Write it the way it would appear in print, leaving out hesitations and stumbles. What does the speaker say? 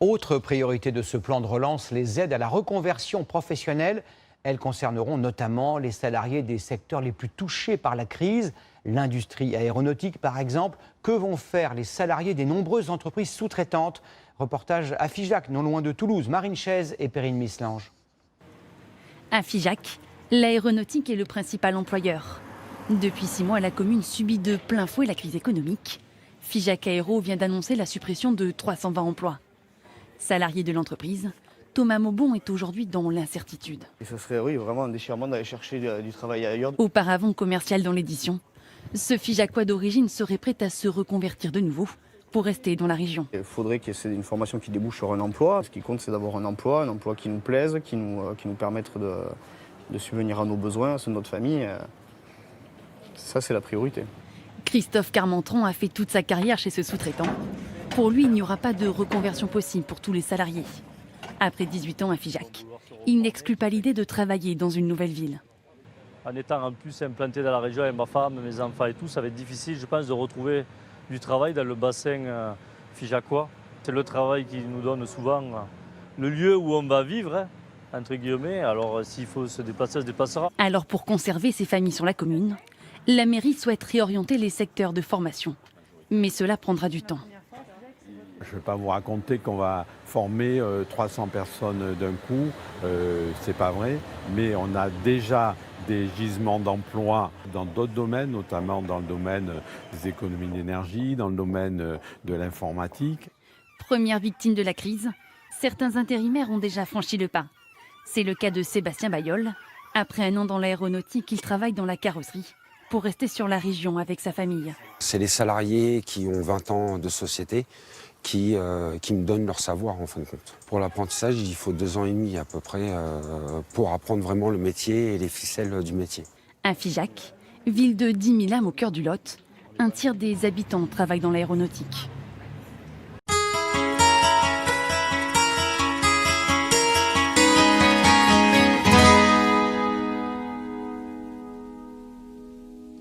Autre priorité de ce plan de relance, les aides à la reconversion professionnelle. Elles concerneront notamment les salariés des secteurs les plus touchés par la crise, l'industrie aéronautique par exemple. Que vont faire les salariés des nombreuses entreprises sous-traitantes? Reportage à Figeac, non loin de Toulouse. Marine Chaise et Perrine Mislange. À Figeac, l'aéronautique est le principal employeur. Depuis 6 mois, la commune subit de plein fouet la crise économique. Figeac Aéro vient d'annoncer la suppression de 320 emplois. Salarié de l'entreprise, Thomas Maubon est aujourd'hui dans l'incertitude. Ce serait vraiment un déchirement d'aller chercher du travail ailleurs. Auparavant commercial dans l'édition, ce Figeacois d'origine serait prêt à se reconvertir de nouveau pour rester dans la région. Il faudrait qu'il y ait une formation qui débouche sur un emploi. Ce qui compte, c'est d'avoir un emploi qui nous plaise, qui nous permette de subvenir à nos besoins, à ceux de notre famille. Ça, c'est la priorité. Christophe Carmentron a fait toute sa carrière chez ce sous-traitant. Pour lui, il n'y aura pas de reconversion possible pour tous les salariés. Après 18 ans à Figeac, il n'exclut pas l'idée de travailler dans une nouvelle ville. En étant en plus implanté dans la région avec ma femme, mes enfants et tout, ça va être difficile, je pense, de retrouver du travail dans le bassin figeacois. C'est le travail qui nous donne souvent le lieu où on va vivre, hein, entre guillemets. Alors s'il faut se déplacer, on se déplacera. Alors pour conserver ces familles sur la commune, la mairie souhaite réorienter les secteurs de formation. Mais cela prendra du temps. Je ne vais pas vous raconter qu'on va former 300 personnes d'un coup, c'est pas vrai, mais on a déjà des gisements d'emploi dans d'autres domaines, notamment dans le domaine des économies d'énergie, dans le domaine de l'informatique. Première victime de la crise, certains intérimaires ont déjà franchi le pas. C'est le cas de Sébastien Bayeul. Après 1 an dans l'aéronautique, il travaille dans la carrosserie pour rester sur la région avec sa famille. C'est les salariés qui ont 20 ans de société qui me donnent leur savoir en fin de compte. Pour l'apprentissage, il faut 2 ans et demi à peu près pour apprendre vraiment le métier et les ficelles du métier. À Figeac, ville de 10 000 âmes au cœur du Lot, un tiers des habitants travaillent dans l'aéronautique.